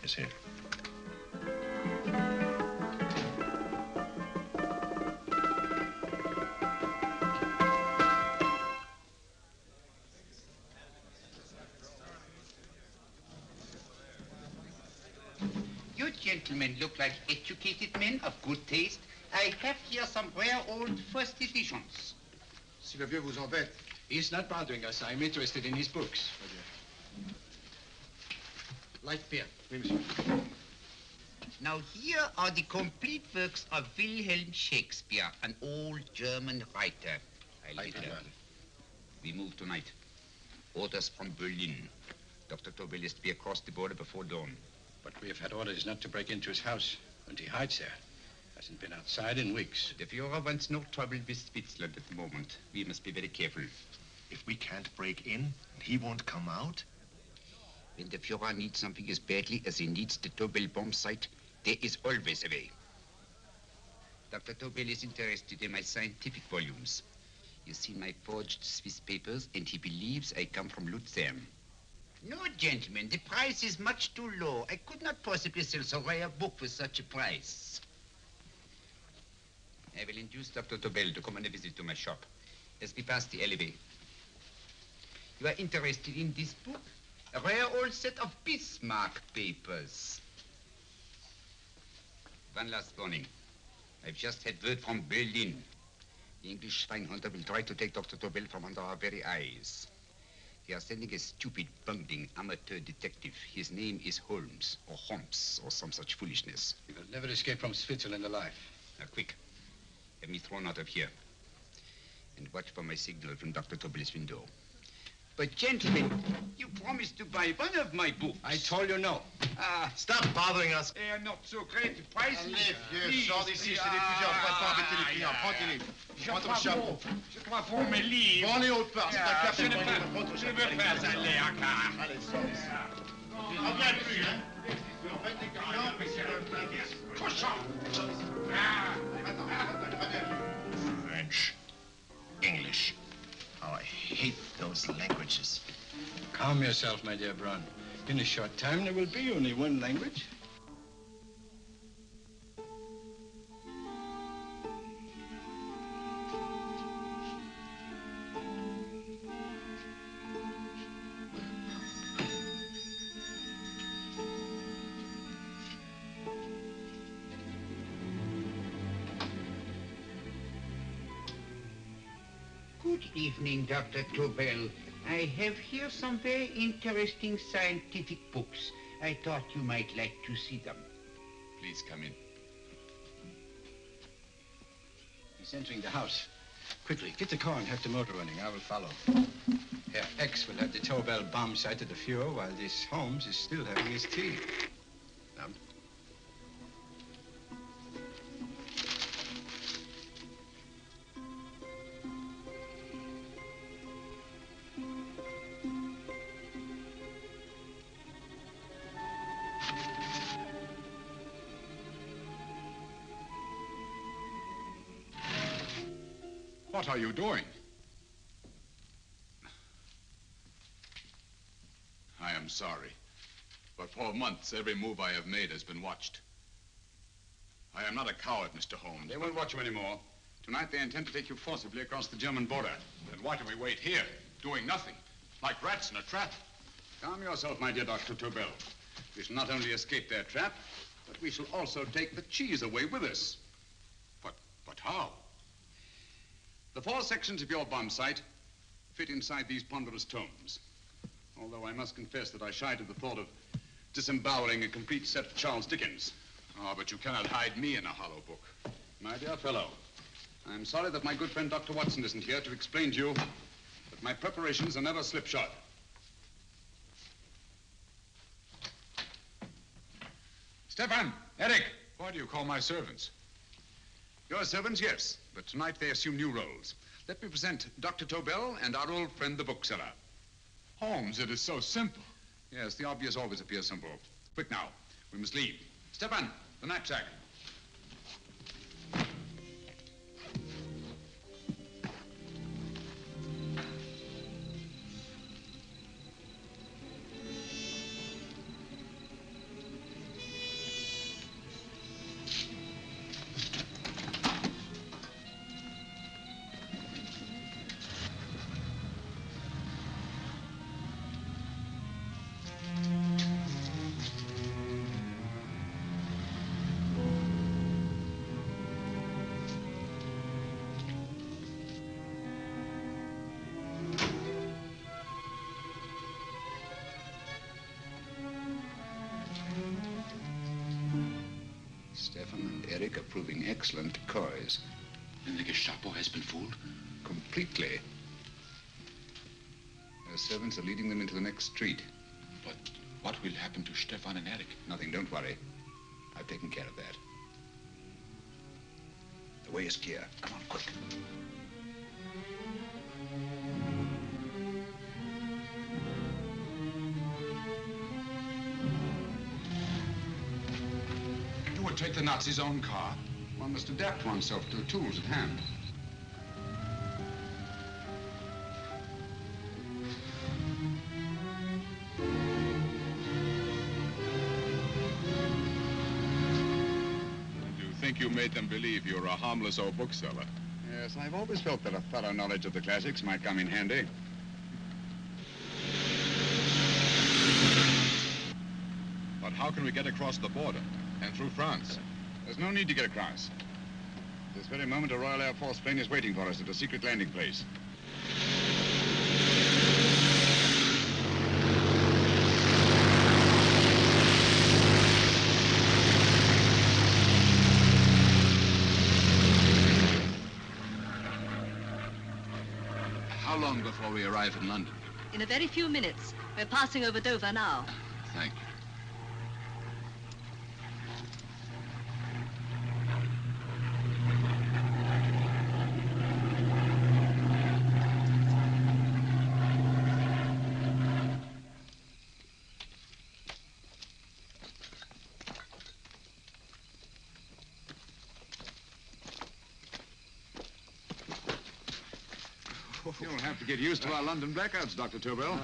is here. You gentlemen look like educated men of good taste. I have here some rare old first editions. Si le vieux vous embête. He's not bothering us. I'm interested in his books. Light beer. Oui, monsieur. Now here are the complete works of Wilhelm Shakespeare, an old German writer. We move tonight. Orders from Berlin. Dr. Tobel is to be across the border before dawn. But we have had orders not to break into his house, and he hides there. Hasn't been outside in weeks. The Führer wants no trouble with Switzerland at the moment. We must be very careful. If we can't break in, he won't come out? When the Führer needs something as badly as he needs the Tobel bomb site, there is always a way. Dr. Tobel is interested in my scientific volumes. He's seen my forged Swiss papers, and he believes I come from Lucerne. No, gentlemen, the price is much too low. I could not possibly sell so rare a book for such a price. I will induce Dr. Tobel to come on a visit to my shop as we pass the alleyway. You are interested in this book? A rare old set of Bismarck papers. One last warning. I've just had word from Berlin. The English spying hunter will try to take Dr. Tobel from under our very eyes. They are sending a stupid, bungling amateur detective. His name is Holmes, or Holmes, or some such foolishness. He will never escape from Switzerland alive. Now, quick. Have me thrown out of here. And watch for my signal from Dr. Tobel's window. But, gentlemen, you promised to buy one of my books. I told you no. Stop bothering us. They are not so great prices. Allez, vieux, sors d'ici, c'est des plusieurs. Faut pas embêter les clients. Prends-les. Prends ton chapeau. Je crois pour mes livres. Prends-les autres parts. C'est un café. Je veux pas aller à car. Allez, sors d'ici. Reviens plus, hein. En fait, les clients, mais c'est le plein. Cochon. French, English. How I hate those languages. Calm yourself, my dear Braun. In a short time, there will be only one language. Good evening, Dr. Tobel. I have here some very interesting scientific books. I thought you might like to see them. Please come in. He's entering the house. Quickly, get the car and have the motor running. I will follow. Herr X will have the Tobel bomb site at the Führer while this Holmes is still having his tea. Now. What are you doing? I am sorry, but for months, every move I have made has been watched. I am not a coward, Mr. Holmes. They won't watch you anymore. Tonight, they intend to take you forcibly across the German border. Then why do we wait here, doing nothing, like rats in a trap? Calm yourself, my dear Dr. Tobel. We shall not only escape their trap, but we shall also take the cheese away with us. But how? The 4 sections of your bomb site fit inside these ponderous tomes. Although I must confess that I shied at the thought of disemboweling a complete set of Charles Dickens. Ah, but you cannot hide me in a hollow book. My dear fellow, I'm sorry that my good friend Dr. Watson isn't here to explain to you that my preparations are never slipshod. Stefan, Eric, why do you call my servants? Your servants, yes, but tonight they assume new roles. Let me present Dr. Tobel and our old friend, the bookseller. Holmes, it is so simple. Yes, the obvious always appears simple. Quick now, we must leave. Stefan, the knapsack. Eric are proving excellent decoys. Then the Gestapo has been fooled? Completely. Their servants are leading them into the next street. But what will happen to Stefan and Eric? Nothing, don't worry. I've taken care of that. The way is clear. Come on, quick. You would take the Nazis' own car? One must adapt oneself to the tools at hand. You made them believe you were a harmless old bookseller. Yes, I've always felt that a thorough knowledge of the classics might come in handy. But how can we get across the border and through France? There's no need to get across. At this very moment, a Royal Air Force plane is waiting for us at a secret landing place. How long before we arrive in London? In a very few minutes. We're passing over Dover now. Thank you. You'll have to get used to our London blackouts, Dr. Tobel.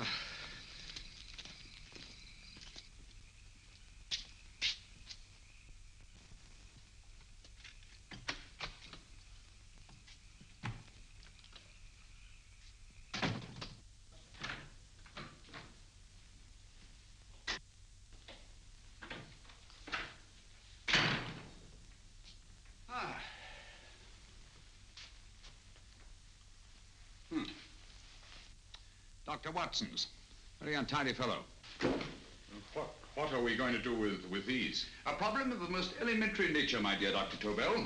Dr. Watson's. Very untidy fellow. What are we going to do with these? A problem of the most elementary nature, my dear Dr. Tobel.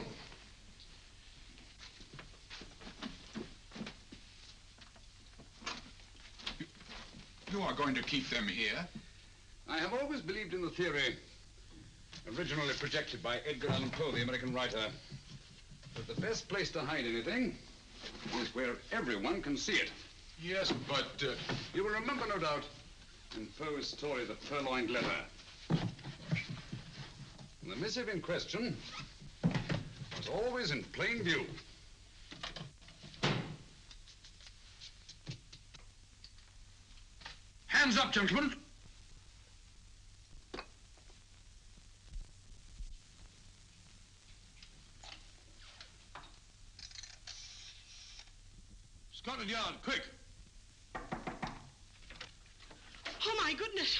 You are going to keep them here? I have always believed in the theory, originally projected by Edgar Allan Poe, the American writer, that the best place to hide anything is where everyone can see it. Yes, but... You will remember, no doubt, in Poe's story, The Purloined Letter. The missive in question was always in plain view. Hands up, gentlemen. Scotland Yard, quick. Oh, my goodness.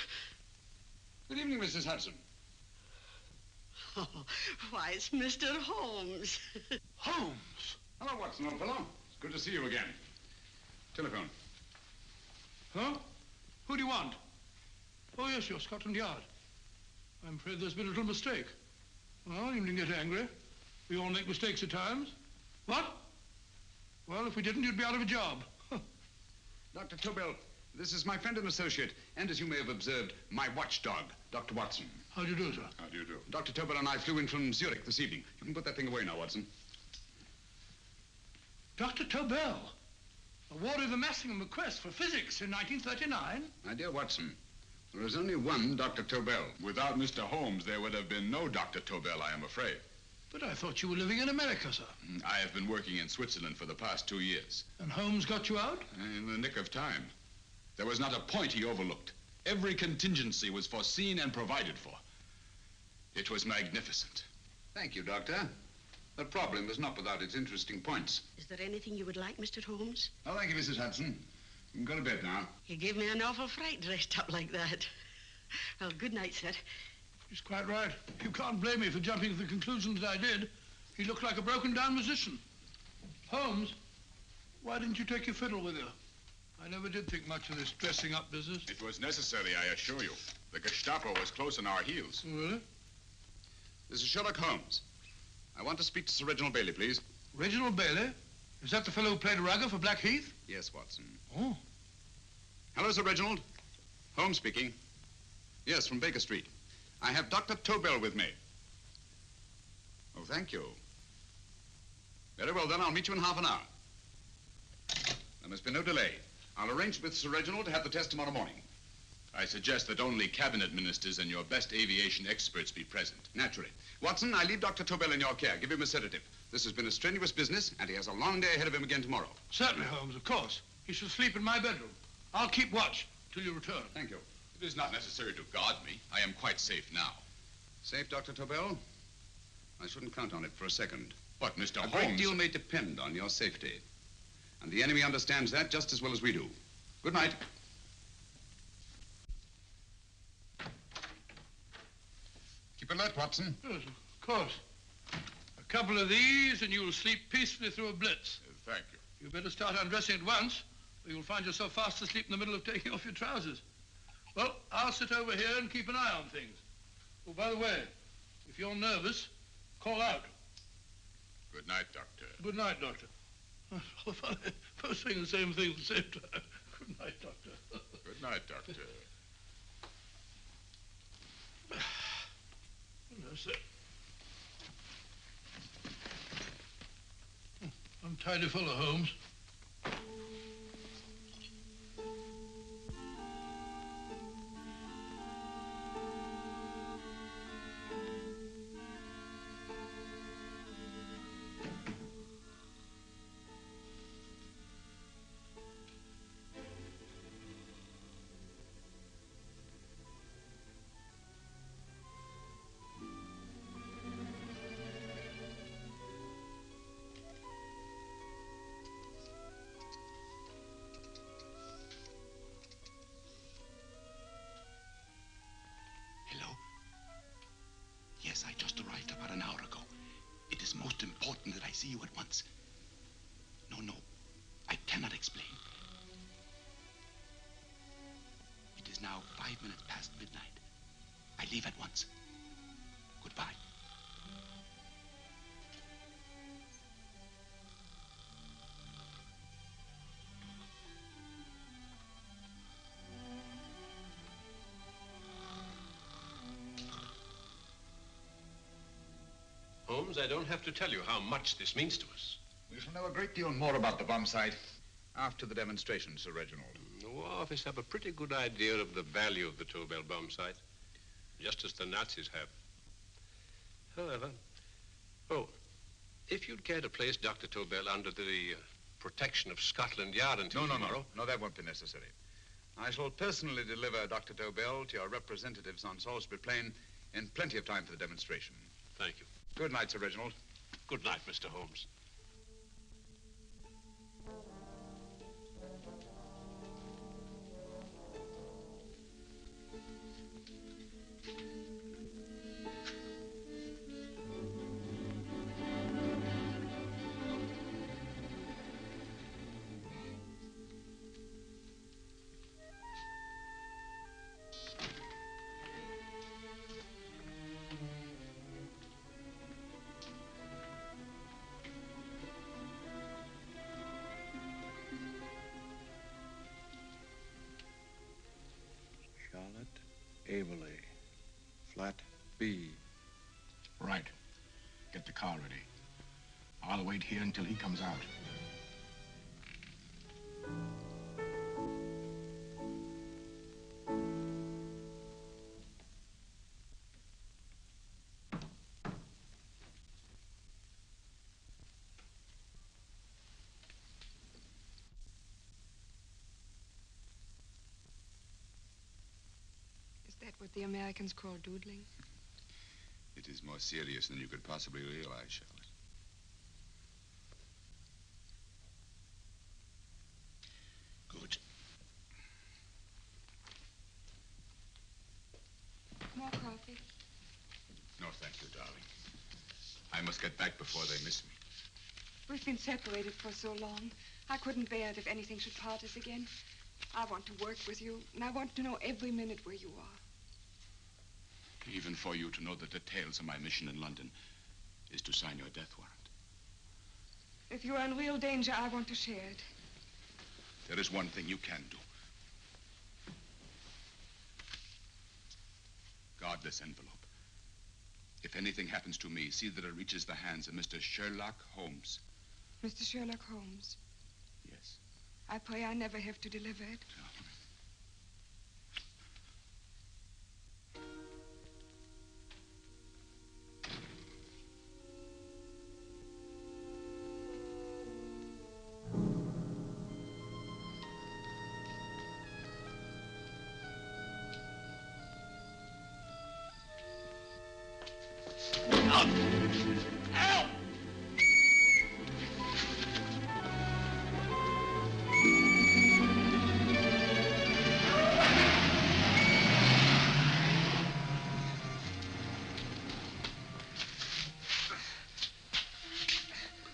Good evening, Mrs. Hudson. Oh, why, it's Mr. Holmes. Holmes. Hello, Watson, old fellow. It's good to see you again. Telephone. Huh? Who do you want? Oh, yes, you're Scotland Yard. I'm afraid there's been a little mistake. Well, you needn't get angry. We all make mistakes at times. What? Well, if we didn't, you'd be out of a job. Dr. Tobel, this is my friend and associate, and as you may have observed, my watchdog, Dr. Watson. How do you do, sir? How do you do? Dr. Tobel and I flew in from Zurich this evening. You can put that thing away now, Watson. Dr. Tobel, awarded the Massingham Bequest for physics in 1939. My dear Watson, there is only one Dr. Tobel. Without Mr. Holmes, there would have been no Dr. Tobel, I am afraid. But I thought you were living in America, sir. I have been working in Switzerland for the past 2 years. And Holmes got you out? In the nick of time. There was not a point he overlooked. Every contingency was foreseen and provided for. It was magnificent. Thank you, Doctor. The problem is not without its interesting points. Is there anything you would like, Mr. Holmes? Oh, thank you, Mrs. Hudson. You can go to bed now. You gave me an awful fright dressed up like that. Well, good night, sir. He's quite right. You can't blame me for jumping to the conclusion that I did. He looked like a broken-down musician. Holmes, why didn't you take your fiddle with you? I never did think much of this dressing-up business. It was necessary, I assure you. The Gestapo was close on our heels. Really? This is Sherlock Holmes. I want to speak to Sir Reginald Bailey, please. Reginald Bailey? Is that the fellow who played Rugger for Blackheath? Yes, Watson. Oh. Hello, Sir Reginald. Holmes speaking. Yes, from Baker Street. I have Dr. Tobel with me. Oh, thank you. Very well, then. I'll meet you in half an hour. There must be no delay. I'll arrange with Sir Reginald to have the test tomorrow morning. I suggest that only cabinet ministers and your best aviation experts be present. Naturally. Watson, I leave Dr. Tobel in your care. Give him a sedative. This has been a strenuous business, and he has a long day ahead of him again tomorrow. Certainly, Holmes, of course. He should sleep in my bedroom. I'll keep watch till you return. Thank you. It is not necessary to guard me. I am quite safe now. Safe, Dr. Tobel? I shouldn't count on it for a second. But, Mr. A Holmes... great deal may depend on your safety. And the enemy understands that just as well as we do. Good night. Keep alert, Watson. Yes, of course. A couple of these and you'll sleep peacefully through a blitz. Thank you. You better start undressing at once, or you'll find yourself fast asleep in the middle of taking off your trousers. Well, I'll sit over here and keep an eye on things. Oh, by the way, if you're nervous, call out. Good night, Doctor. Good night, Doctor. Both saying the same thing at the same time. Good night, Doctor. Good night, Doctor. No, sir. I'm tidy full of Holmes. Yes, I just arrived about an hour ago. It is most important that I see you at once. No, I cannot explain. It is now 5 minutes past midnight. I leave at once. Goodbye. Holmes, I don't have to tell you how much this means to us. We shall know a great deal more about the bomb site after the demonstration, Sir Reginald. The War Office have a pretty good idea of the value of the Tobel bomb site, just as the Nazis have. However, if you'd care to place Dr. Tobel under the protection of Scotland Yard until tomorrow... No, that won't be necessary. I shall personally deliver Dr. Tobel to your representatives on Salisbury Plain in plenty of time for the demonstration. Thank you. Good night, Sir Reginald. Good night, Mr. Holmes. Averley, flat B. Right. Get the car ready. I'll wait here until he comes out. Is that what the Americans call doodling? It is more serious than you could possibly realize, Charlotte. Good. More coffee? No, thank you, darling. I must get back before they miss me. We've been separated for so long. I couldn't bear it if anything should part us again. I want to work with you, and I want to know every minute where you are. Even for you to know the details of my mission in London, is to sign your death warrant. If you are in real danger, I want to share it. There is one thing you can do. Guard this envelope. If anything happens to me, see that it reaches the hands of Mr. Sherlock Holmes. Mr. Sherlock Holmes. Yes. I pray I never have to deliver it.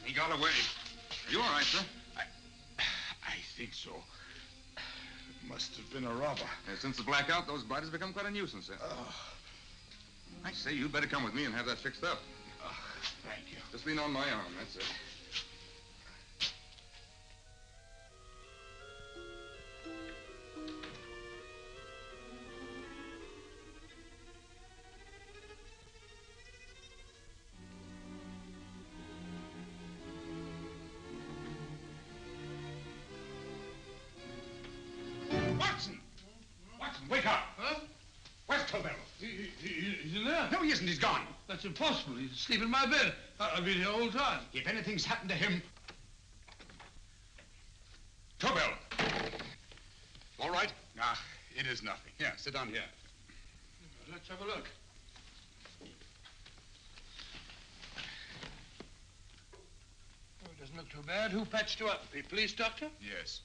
He got away. Are you all right, sir? I think so. Must have been a robber. Since the blackout, those biters become quite a nuisance, sir. I say, you'd better come with me and have that fixed up. Thank you. Just lean on my arm, that's it. Watson! Watson, wake up! Huh? Where's Tobel? He's in there. No, he isn't. He's gone. That's impossible. He's asleep in my bed. I've been here all the time. If anything's happened to him... Tobel! All right? Ah, it is nothing. Yeah, sit down here. Let's have a look. Oh, it doesn't look too bad. Who patched you up? The police doctor? Yes.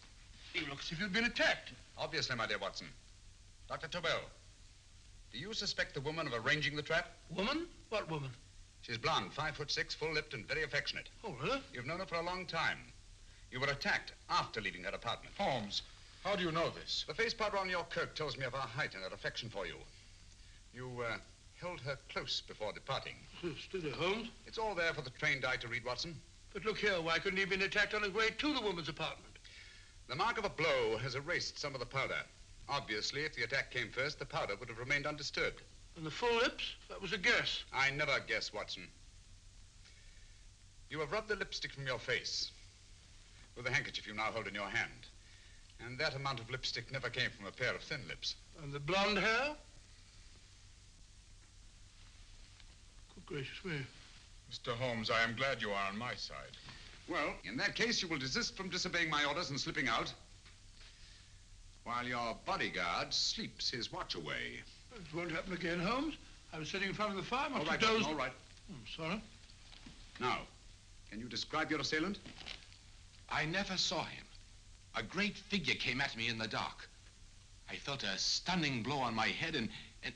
You look as if you'd been attacked. Obviously, my dear Watson. Dr. Tobel, do you suspect the woman of arranging the trap? Woman? What woman? She's blonde, 5'6", full-lipped, and very affectionate. Oh, really? You've known her for a long time. You were attacked after leaving her apartment. Holmes, how do you know this? The face powder on your coat tells me of her height and her affection for you. You held her close before departing. Steady, Holmes. It's all there for the trained eye to read, Watson. But look here, why couldn't he have been attacked on his way to the woman's apartment? The mark of a blow has erased some of the powder. Obviously, if the attack came first, the powder would have remained undisturbed. And the full lips? That was a guess. I never guess, Watson. You have rubbed the lipstick from your face with the handkerchief you now hold in your hand. And that amount of lipstick never came from a pair of thin lips. And the blonde hair? Good gracious me. Mr. Holmes, I am glad you are on my side. Well, in that case, you will desist from disobeying my orders and slipping out while your bodyguard sleeps his watch away. It won't happen again, Holmes. I was sitting in front of the fire. All right, Watson, all right. I'm sorry. Now, can you describe your assailant? I never saw him. A great figure came at me in the dark. I felt a stunning blow on my head, and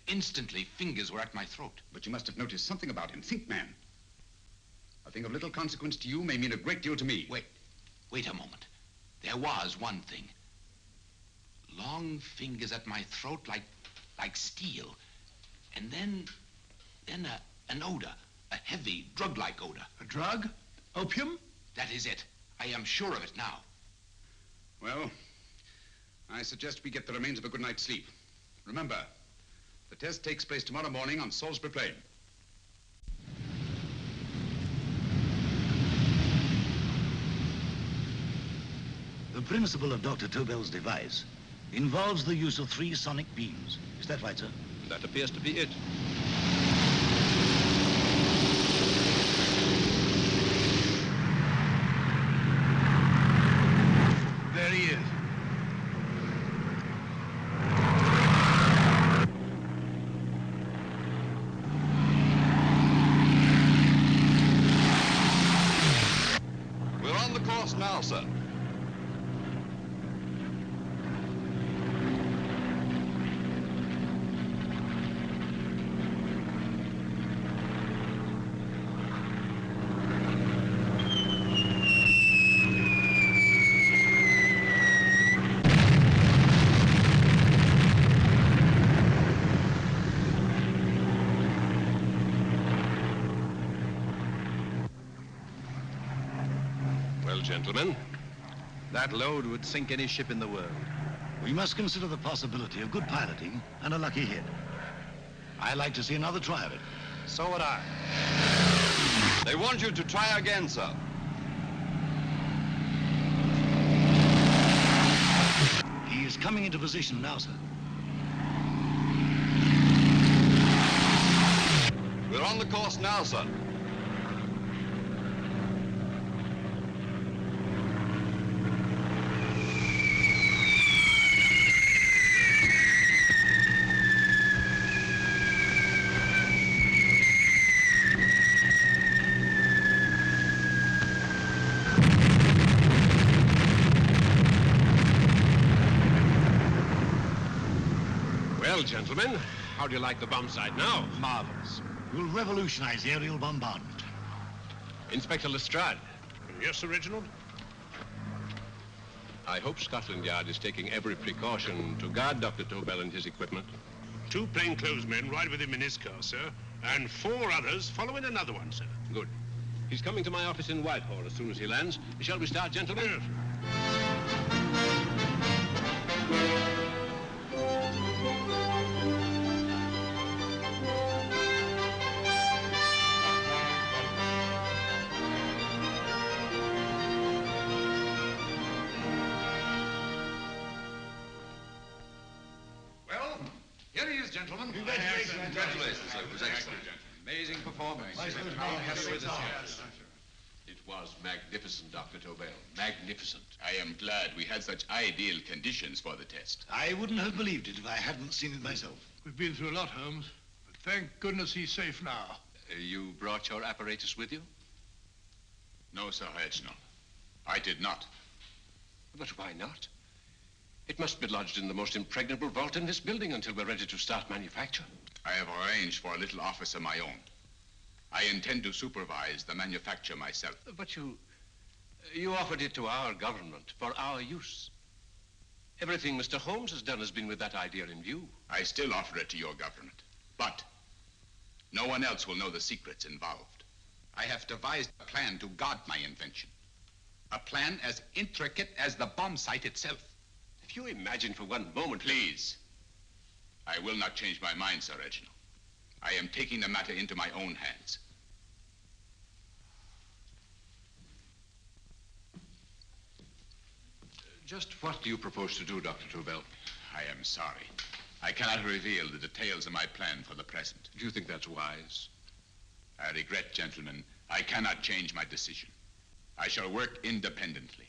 instantly fingers were at my throat. But you must have noticed something about him. Think, man. A thing of little consequence to you may mean a great deal to me. Wait a moment. There was one thing. Long fingers at my throat like steel. And then an odor, a heavy, drug-like odor. A drug? Opium? That is it. I am sure of it now. Well, I suggest we get the remains of a good night's sleep. Remember, the test takes place tomorrow morning on Salisbury Plain. The principle of Dr. Tobel's device involves the use of 3 sonic beams. Is that right, sir? That appears to be it. There he is. We're on the course now, sir. gentlemen. That load would sink any ship in the world. We must consider the possibility of good piloting and a lucky hit. I'd like to see another try of it. So would I. They want you to try again, sir. He is coming into position now, sir. We're on the course now, sir. Well, gentlemen, how do you like the bomb sight now? Marvelous. We'll revolutionize aerial bombardment. Inspector Lestrade. Yes, Sir Reginald? I hope Scotland Yard is taking every precaution to guard Dr. Tobel and his equipment. 2 plainclothes men ride with him in his car, sir, and 4 others follow in another one, sir. Good. He's coming to my office in Whitehall as soon as he lands. Shall we start, gentlemen? Yes. Well, here he is, gentlemen. Congratulations, sir. It was excellent. Amazing performance. It was magnificent, Dr. Tobel. Magnificent. I am glad we had such ideal conditions for the test. I wouldn't have believed it if I hadn't seen it myself. We've been through a lot, Holmes, but thank goodness he's safe now. You brought your apparatus with you? No, Sir Reginald. I did not. But why not? It must be lodged in the most impregnable vault in this building until we're ready to start manufacture. I have arranged for a little office of my own. I intend to supervise the manufacture myself. But you offered it to our government for our use. Everything Mr. Holmes has done has been with that idea in view. I still offer it to your government, but no one else will know the secrets involved. I have devised a plan to guard my invention. A plan as intricate as the bomb sight itself. If you imagine for one moment... Please. I will not change my mind, Sir Reginald. I am taking the matter into my own hands. Just what do you propose to do, Dr. Tobel? I am sorry. I cannot reveal the details of my plan for the present. Do you think that's wise? I regret, gentlemen, I cannot change my decision. I shall work independently.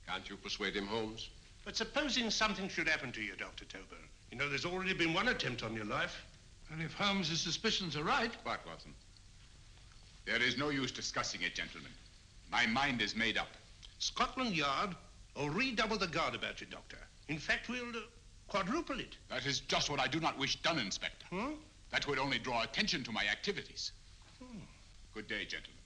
Can't you persuade him, Holmes? But supposing something should happen to you, Dr. Tobel. You know, there's already been one attempt on your life. And if Holmes' suspicions are right... What, Watson? There is no use discussing it, gentlemen. My mind is made up. Scotland Yard will redouble the guard about you, Doctor. In fact, we'll quadruple it. That is just what I do not wish done, Inspector. Huh? That would only draw attention to my activities. Good day, gentlemen.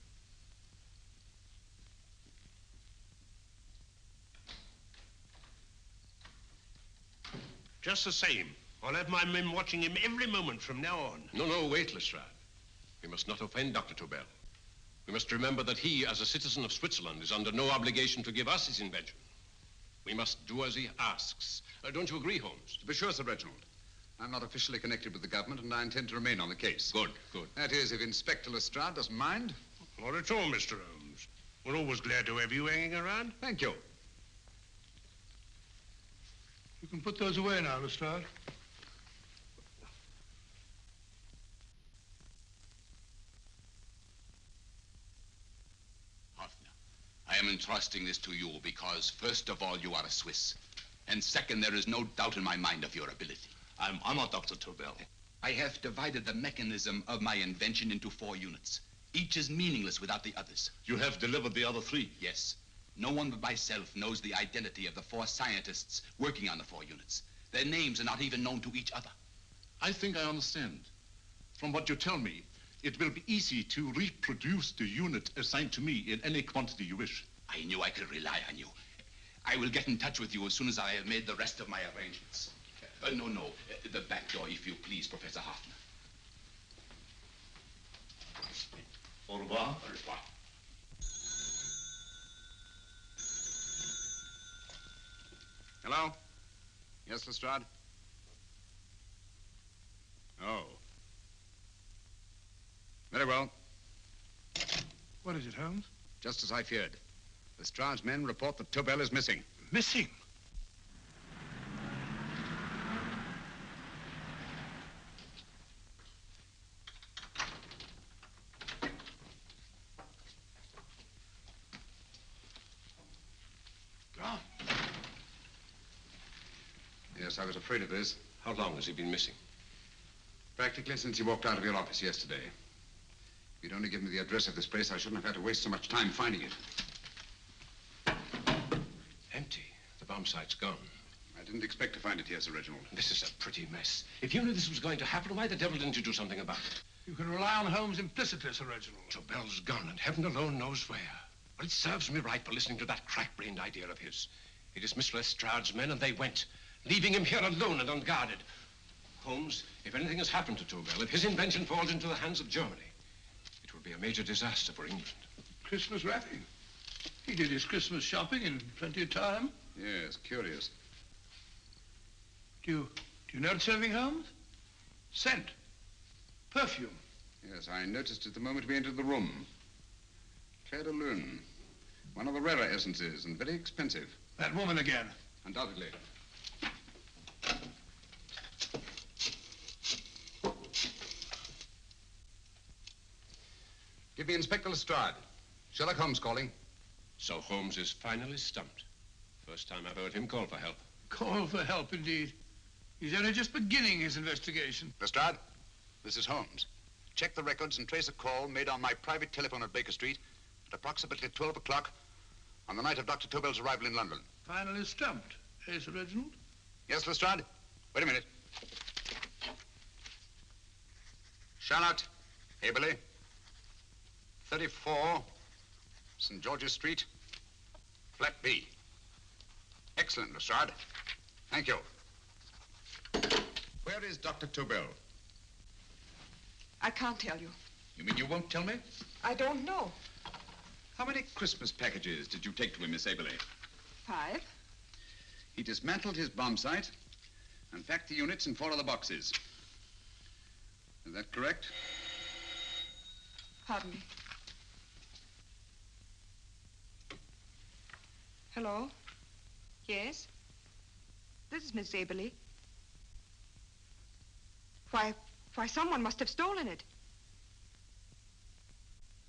Just the same, I'll have my men watching him every moment from now on. No, wait, Lestrade. We must not offend Dr. Tobel. We must remember that he, as a citizen of Switzerland, is under no obligation to give us his invention. We must do as he asks. Don't you agree, Holmes? To be sure, Sir Reginald. I'm not officially connected with the government, and I intend to remain on the case. Good. That is, if Inspector Lestrade doesn't mind. Not at all, Mr. Holmes. We're always glad to have you hanging around. Thank you. You can put those away now, Lestrade. Hoffner, I am entrusting this to you because, first of all, you are a Swiss. And second, there is no doubt in my mind of your ability. I'm honored, Dr. Tobel. I have divided the mechanism of my invention into 4 units. Each is meaningless without the others. You have delivered the other 3? Yes. No one but myself knows the identity of the 4 scientists working on the 4 units. Their names are not even known to each other. I think I understand. From what you tell me, it will be easy to reproduce the unit assigned to me in any quantity you wish. I knew I could rely on you. I will get in touch with you as soon as I have made the rest of my arrangements. No. The back door, if you please, Professor Hoffner. Au revoir. Au revoir. Hello? Yes, Lestrade? Oh. Very well. What is it, Holmes? Just as I feared. Lestrade's men report that Tobel is missing. Missing? Gone. Yes, I was afraid of this. How long has he been missing? Practically since he walked out of your office yesterday. If you'd only given me the address of this place, I shouldn't have had to waste so much time finding it. Empty. The bomb site's gone. I didn't expect to find it here, Sir Reginald. This is a pretty mess. If you knew this was going to happen, why the devil didn't you do something about it? You can rely on Holmes implicitly, Sir Reginald. Tobel's gone, and heaven alone knows where. Well, it serves me right for listening to that crack-brained idea of his. He dismissed Lestrade's men, and they went, leaving him here alone and unguarded. Holmes, if anything has happened to Tobel, if his invention falls into the hands of Germany, it will be a major disaster for England. Christmas wrapping. He did his Christmas shopping in plenty of time. Yes, curious. Do you notice anything, Holmes? Scent. Perfume. Yes, I noticed it the moment we entered the room. Clair de Lune. One of the rarer essences, and very expensive. That woman again. Undoubtedly. Give me Inspector Lestrade. Sherlock Holmes calling. So Holmes is finally stumped. First time I've heard him call for help. Call for help, indeed. He's only just beginning his investigation. Lestrade, this is Holmes. Check the records and trace a call made on my private telephone at Baker Street at approximately 12 o'clock on the night of Dr. Tobel's arrival in London. Finally stumped, eh, Sir Reginald? Yes, Lestrade? Wait a minute. Charlotte, Aberley, 34, St. George's Street, flat B. Excellent, Lestrade. Thank you. Where is Dr. Tobel? I can't tell you. You mean you won't tell me? I don't know. How many Christmas packages did you take to him, Miss Aberley? 5. He dismantled his bomb site and packed the units in 4 other boxes. Is that correct? Pardon me. Hello? Yes? This is Miss Aberley. Why, someone must have stolen it.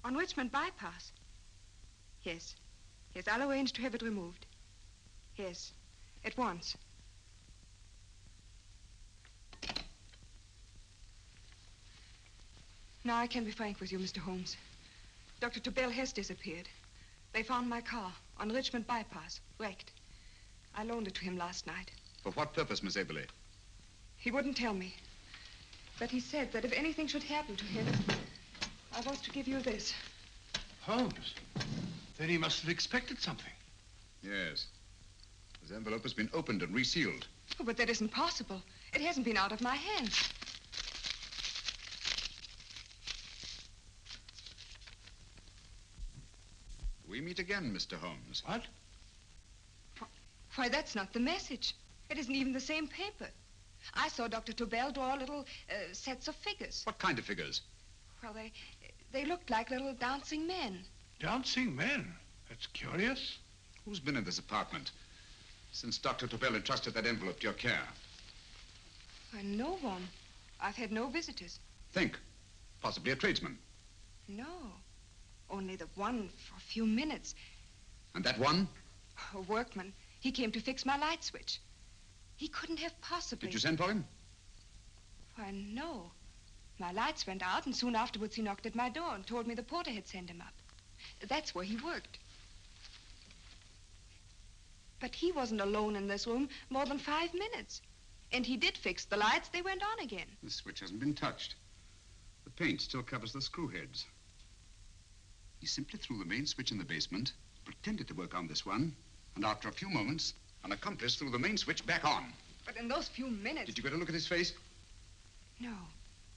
On Richmond Bypass. Yes. Yes, I'll arrange to have it removed. Yes, at once. Now I can be frank with you, Mr. Holmes. Dr. Tobel has disappeared. They found my car on Richmond Bypass, wrecked. I loaned it to him last night. For what purpose, Miss Aberley? He wouldn't tell me. But he said that if anything should happen to him, I was to give you this. Holmes? Then he must have expected something. Yes. His envelope has been opened and resealed. Oh, but that isn't possible. It hasn't been out of my hands. We meet again, Mr. Holmes. What? Why, that's not the message. It isn't even the same paper. I saw Dr. Tobel draw little sets of figures. What kind of figures? Well, they looked like little dancing men. Dancing men? That's curious. Who's been in this apartment since Dr. Tobel entrusted that envelope to your care? Why, no one. I've had no visitors. Think. Possibly a tradesman. No. Only the one for a few minutes. And that one? A workman. He came to fix my light switch. He couldn't have possibly... Did you send for him? Why, no. My lights went out, and soon afterwards he knocked at my door and told me the porter had sent him up. That's where he worked. But he wasn't alone in this room more than 5 minutes. And he did fix the lights. They went on again. The switch hasn't been touched. The paint still covers the screw heads. He simply threw the main switch in the basement, pretended to work on this one, and after a few moments, an accomplice threw the main switch back on. But in those few minutes... Did you get a look at his face? No,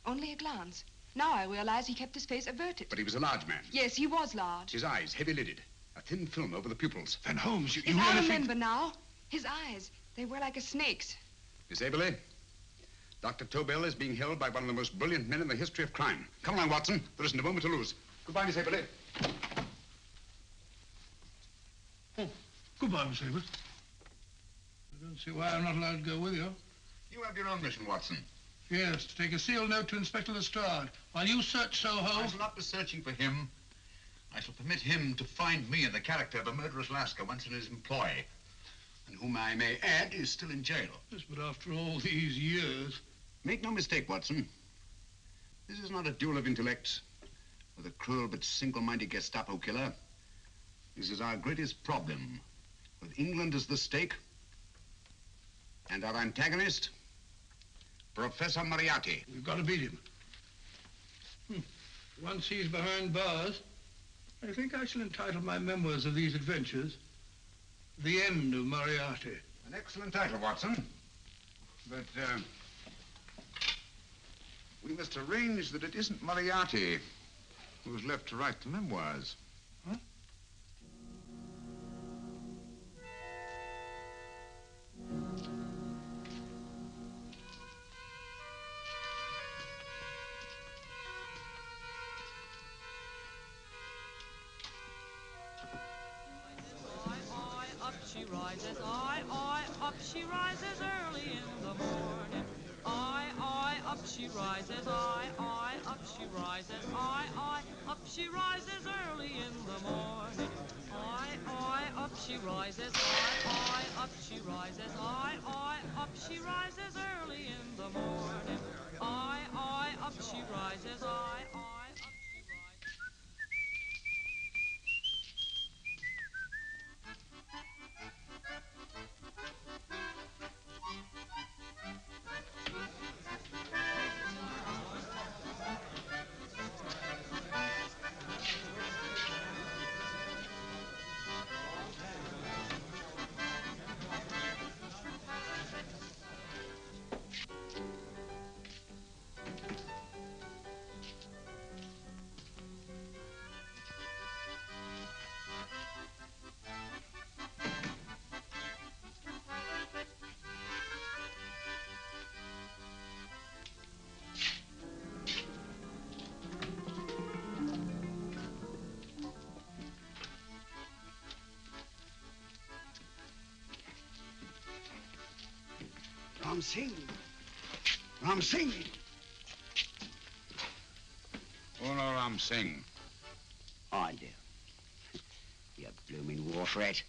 only a glance. Now I realize he kept his face averted. But he was a large man. Yes, he was large. His eyes heavy-lidded, a thin film over the pupils. Then Holmes, you I remember now. His eyes, They were like a snake's. Miss Aberley, Dr. Tobel is being held by one of the most brilliant men in the history of crime. Come along, Watson. There isn't a moment to lose. Goodbye, Miss Aberley. Oh, goodbye, Miss Aberley. I don't see why I'm not allowed to go with you. You have your own mission, Watson. Yes, to take a sealed note to Inspector Lestrade while you search Soho. I shall not be searching for him. I shall permit him to find me in the character of a murderous Lascar once in his employ, and whom I may add is still in jail. Yes, but after all these years... Make no mistake, Watson. This is not a duel of intellects with a cruel but single-minded Gestapo killer. This is our greatest problem, with England as the stake, and our antagonist, Professor Moriarty. We've got to beat him. Once he's behind bars, I think I shall entitle my memoirs of these adventures, The End of Moriarty. An excellent title, Watson. But, we must arrange that it isn't Moriarty who's left to write the memoirs. Huh? Up she rises, I, up she rises early in the morning. I, up she rises, I, up she rises, I, up she rises early in the morning. I, up she rises, I, up she rises, I, up she rises early in the morning. I, up she rises, I, up she rises. Ram Singh. Ram Singh. Oh, no, Ram Singh. I do. You blooming wharf rat.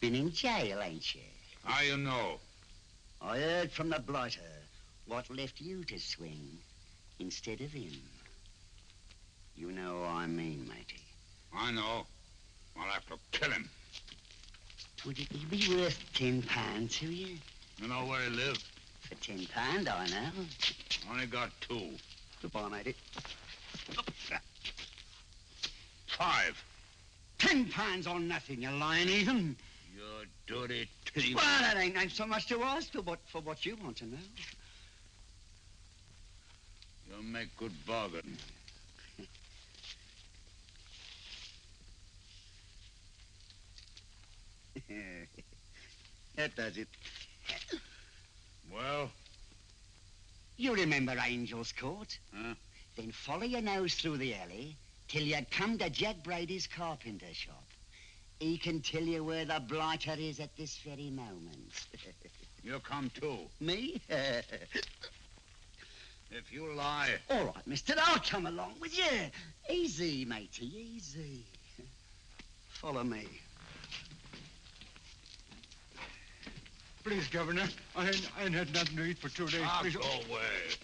Been in jail, ain't you? How you know? I heard from the blighter what left you to swing instead of him. You know what I mean, matey. I know. I'll have to kill him. Would it be worth £10 to you? You know where he lives? For £10, I know. Only got 2. Goodbye, matey. 5. £10 on nothing, you lying heathen. You dirty thief. Well, that ain't so much to ask for what you want to know. You make good bargain. That does it. Well? You remember Angel's Court? Huh? Then follow your nose through the alley till you come to Jack Brady's carpenter shop. He can tell you where the blighter is at this very moment. You come too. Me? If you lie... All right, mister, I'll come along with you. Easy, matey, easy. Follow me. Please, Governor, I ain't had nothing to eat for 2 days. Ah, Please. go away.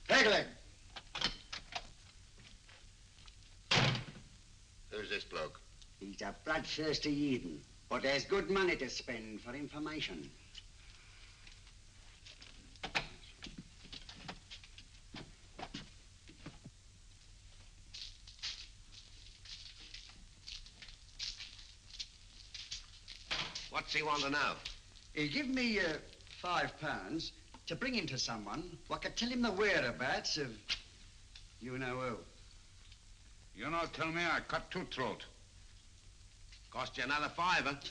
Pegleg. Who's this bloke? He's a bloodthirsty heathen, but there's good money to spend for information. What's he want to know? He give me £5 to bring him to someone who could tell him the whereabouts of you know who. You know, tell me I cut two throat. Cost you another £5.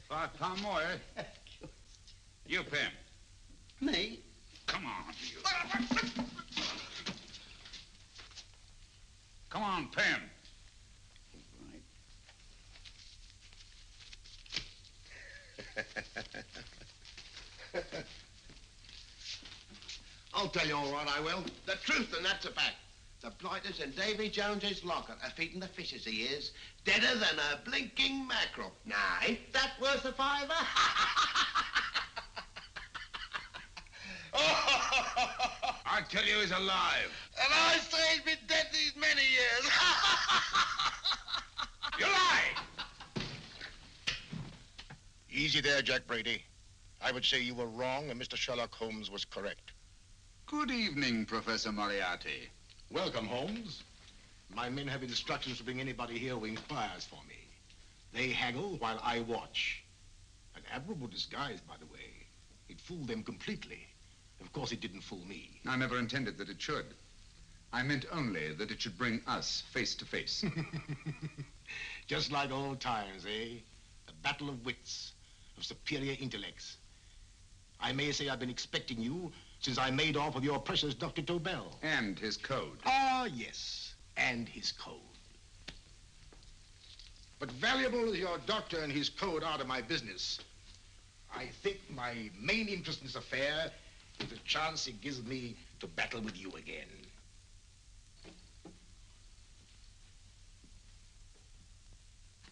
£5 more, eh? You pay him. Me? Come on, you. Come on, pay him. I'll tell you all right, I will. The truth, and that's a fact. The blighters in Davy Jones's locker are feeding the fishes, he is. Deader than a blinking mackerel. Now, ain't that worth a £5? I tell you he's alive. And I say he's been dead these many years. You lie! Easy there, Jack Brady. I would say you were wrong and Mr. Sherlock Holmes was correct. Good evening, Professor Moriarty. Welcome, Holmes. My men have instructions to bring anybody here who inquires for me. They haggle while I watch. An admirable disguise, by the way. It fooled them completely. Of course, it didn't fool me. I never intended that it should. I meant only that it should bring us face to face. Just like old times, eh? A battle of wits, of superior intellects. I may say I've been expecting you since I made off with your precious Dr. Tobel. And his code. Ah, yes, and his code. But valuable as your doctor and his code are to my business, I think my main interest in this affair is the chance it gives me to battle with you again.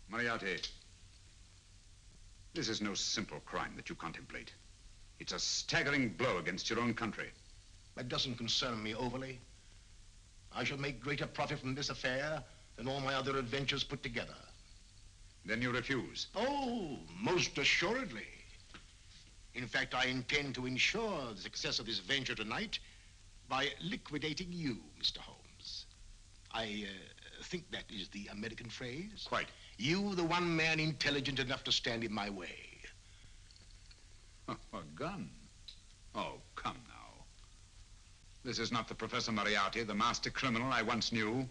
Moriarty, this is no simple crime that you contemplate. It's a staggering blow against your own country. That doesn't concern me overly. I shall make greater profit from this affair than all my other adventures put together. Then you refuse? Oh, most assuredly. In fact, I intend to ensure the success of this venture tonight by liquidating you, Mr. Holmes. I think that is the American phrase. Quite. You, the one man intelligent enough to stand in my way. A gun? Oh, come now. This is not the Professor Moriarty, the master criminal I once knew.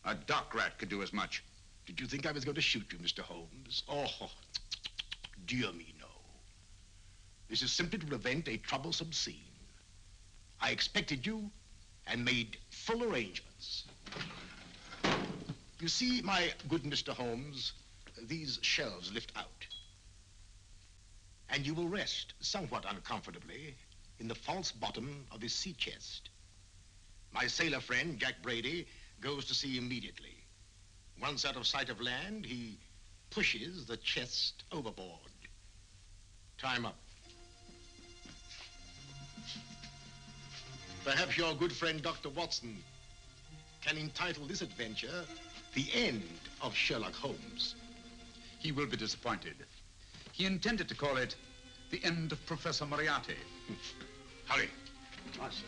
A dock rat could do as much. Did you think I was going to shoot you, Mr. Holmes? Oh, dear me, no. This is simply to prevent a troublesome scene. I expected you and made full arrangements. You see, my good Mr. Holmes, these shelves lift out. And you will rest somewhat uncomfortably in the false bottom of this sea chest. My sailor friend, Jack Brady, goes to sea immediately. Once out of sight of land, he pushes the chest overboard. Time up. Perhaps your good friend, Dr. Watson, can entitle this adventure The End of Sherlock Holmes. He will be disappointed. He intended to call it The End of Professor Moriarty. Hurry. Right, sir.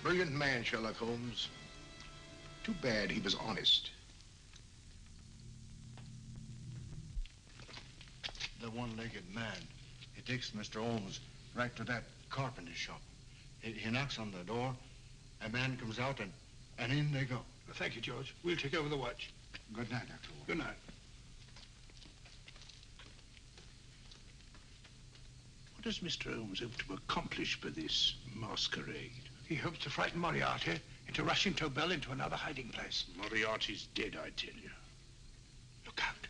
Brilliant man, Sherlock Holmes. Too bad he was honest. The one-legged man. He takes Mr. Holmes right to that carpenter shop. He knocks on the door. A man comes out and in they go. Thank you, George. We'll take over the watch. Good night, Dr. Holmes. Good night. What does Mr. Holmes hope to accomplish by this masquerade? He hopes to frighten Moriarty into rushing Tobel into another hiding place. Moriarty's dead, I tell you. Look out.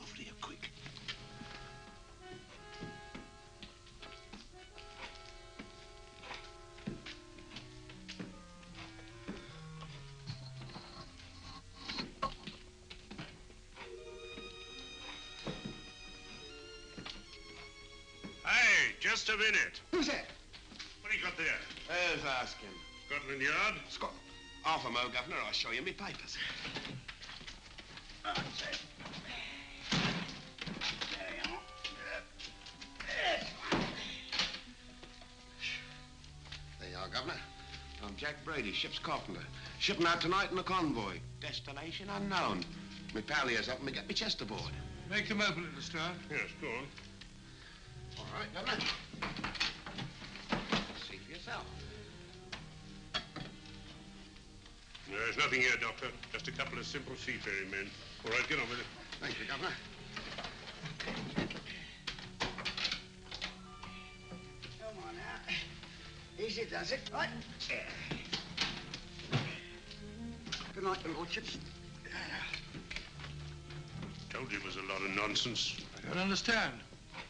Over here, quick. Hey, just a minute. Who's that? What do you got there? Who's asking? Scotland Yard? Half a mo, Governor. I'll show you my papers. That's it. There you are. There you are, Governor. I'm Jack Brady, ship's carpenter. Shipping out tonight in a convoy. Destination unknown. My pal here's helping me get my chest aboard. Make them open it, Lestrade. Yes, go on. All right, Governor. See for yourself. There's nothing here, Doctor. Just a couple of simple seafaring men. All right, get on with it. Thank you, Governor. Come on now. Easy does it, right? Good night, your lordships. Told you it was a lot of nonsense. I don't understand.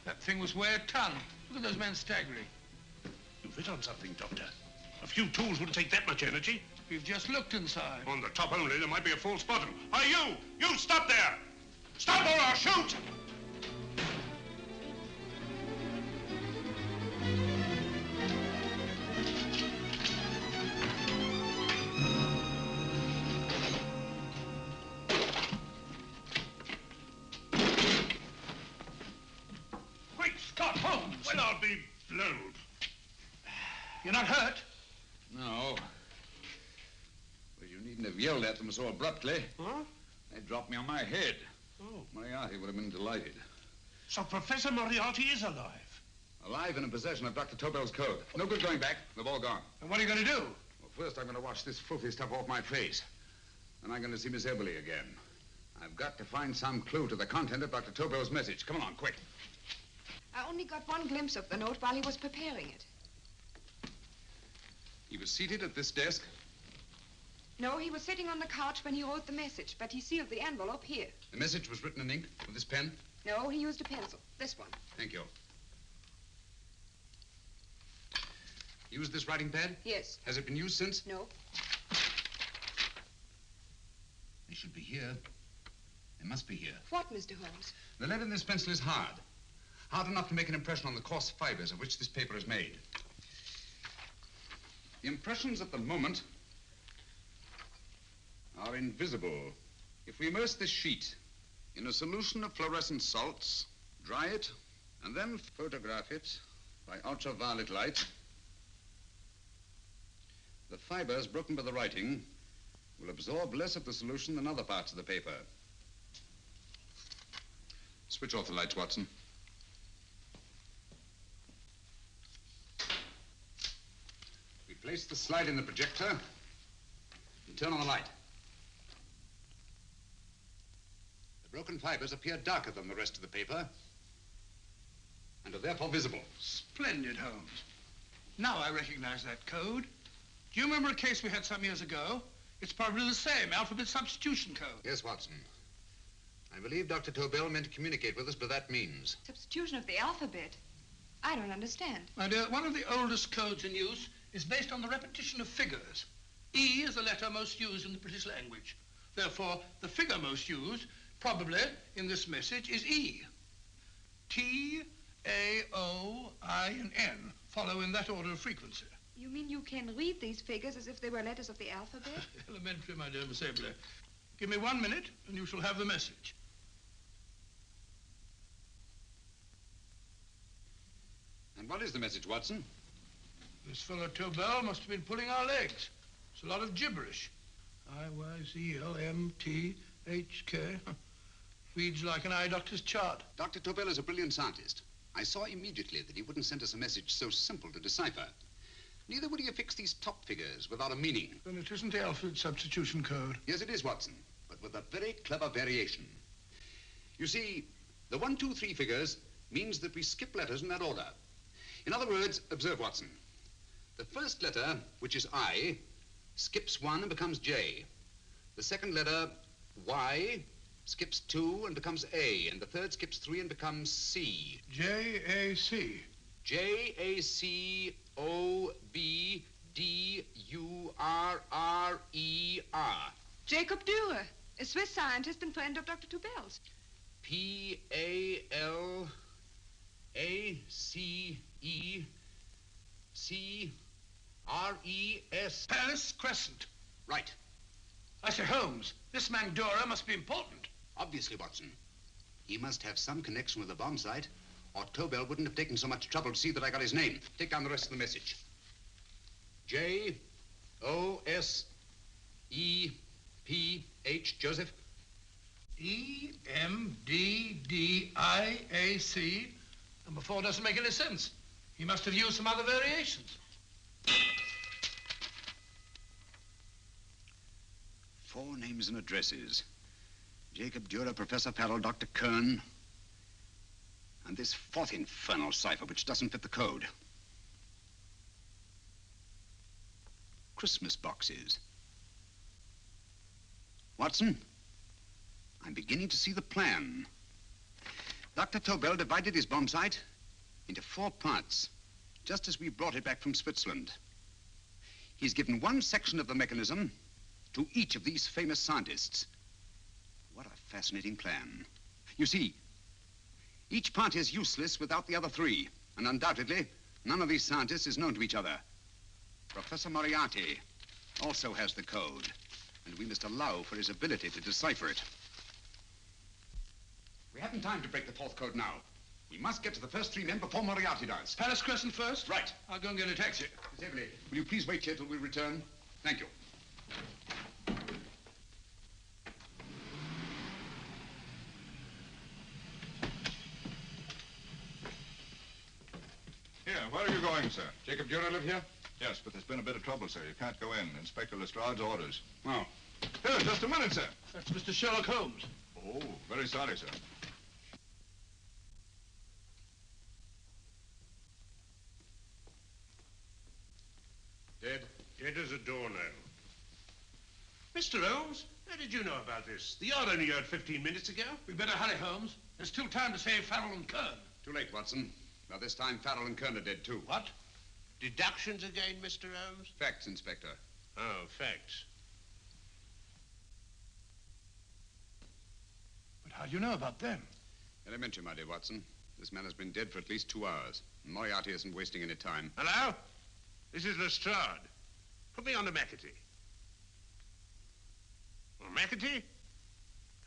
That thing was weigh a ton. Look at those men staggering. You've hit on something, Doctor. A few tools wouldn't take that much energy. We've just looked inside. On the top only, there might be a false bottom. Hey, you! You stop there! Stop or I'll shoot! Great Scott, Holmes! Well, I'll be blowed. You're not hurt? No. Well, you needn't have yelled at them so abruptly. Huh? They dropped me on my head. Oh. Moriarty would have been delighted. So Professor Moriarty is alive? Alive and in possession of Dr. Tobel's code. No good going back. They've all gone. And what are you going to do? Well, first I'm going to wash this filthy stuff off my face. Then I'm going to see Miss Eberly again. I've got to find some clue to the content of Dr. Tobel's message. Come along, quick. I only got one glimpse of the note while he was preparing it. He was seated at this desk. No, he was sitting on the couch when he wrote the message, but he sealed the envelope here. The message was written in ink with this pen. No, he used a pencil. This one. Thank you. Used this writing pad? Yes. Has it been used since? No. They should be here. They must be here. What, Mr. Holmes? The lead in this pencil is hard. Hard enough to make an impression on the coarse fibers of which this paper is made. The impressions at the moment are invisible. If we immerse this sheet in a solution of fluorescent salts, dry it, and then photograph it by ultraviolet light, the fibers broken by the writing will absorb less of the solution than other parts of the paper. Switch off the lights, Watson. We place the slide in the projector and turn on the light. The broken fibers appear darker than the rest of the paper and are therefore visible. Splendid, Holmes. Now I recognize that code. Do you remember a case we had some years ago? It's probably the same, alphabet substitution code. Yes, Watson. I believe Dr. Tobel meant to communicate with us by that means. Substitution of the alphabet? I don't understand. My dear, one of the oldest codes in use is based on the repetition of figures. E is the letter most used in the British language. Therefore, the figure most used, probably in this message, is E. T, A, O, I, and N follow in that order of frequency. You mean you can read these figures as if they were letters of the alphabet? Elementary, my dear Miss Eberly. Give me 1 minute, and you shall have the message. And what is the message, Watson? This fellow Tobel must have been pulling our legs. It's a lot of gibberish. I-Y-Z-L-M-T-H-K. Reads like an eye doctor's chart. Dr. Tobel is a brilliant scientist. I saw immediately that he wouldn't send us a message so simple to decipher. Neither would he affix these top figures without a meaning. Then it isn't the alphabet substitution code. Yes, it is, Watson, but with a very clever variation. You see, the 1, 2, 3 figures means that we skip letters in that order. In other words, observe, Watson. The first letter, which is I, skips 1 and becomes J. The second letter, Y, skips 2 and becomes A. And the third skips 3 and becomes C. J-A-C. J-A-C-O-B-D-U-R-R-E-R. Jacob Dürer, a Swiss scientist and friend of Dr. Tobel's. P-A-L-A-C-E-C-R-E-S. Paris Crescent. Right. I say, Holmes, this man Dora must be important. Obviously, Watson. He must have some connection with the bomb site, or Tobel wouldn't have taken so much trouble to see that I got his name. Take down the rest of the message. J-O-S-E-P-H, Joseph. E-M-D-D-I-A-C. Number 4 doesn't make any sense. He must have used some other variations. 4 names and addresses. Jacob Dura, Professor Farrell, Dr. Kern, and this 4th infernal cipher which doesn't fit the code. Christmas boxes. Watson, I'm beginning to see the plan. Dr. Tobel divided his bomb site into 4 parts, just as we brought it back from Switzerland. He's given one section of the mechanism to each of these famous scientists. What a fascinating plan. You see, each part is useless without the other 3, and undoubtedly, none of these scientists is known to each other. Professor Moriarty also has the code, and we must allow for his ability to decipher it. We haven't time to break the 4th code now. We must get to the first 3 men before Moriarty does. Palace Crescent first? Right. I'll go and get a taxi. Miss Everly, will you please wait here till we return? Thank you. Here, where are you going, sir? Jacob Dura live here? Yes, but there's been a bit of trouble, sir. You can't go in. Inspector Lestrade's orders. Oh. Here, just a minute, sir. That's Mr. Sherlock Holmes. Oh, very sorry, sir. Dead? Dead as a doornail. Mr. Holmes, how did you know about this? The yard only heard 15 minutes ago. We better hurry, Holmes. There's still time to save Farrell and Kern. Too late, Watson. By this time, Farrell and Kern are dead, too. What? Deductions again, Mr. Holmes? Facts, Inspector. Oh, facts. But how do you know about them? Elementary, my dear Watson. This man has been dead for at least 2 hours. Moriarty isn't wasting any time. Hello? This is Lestrade. Put me on to McAtee. Oh, McAtee?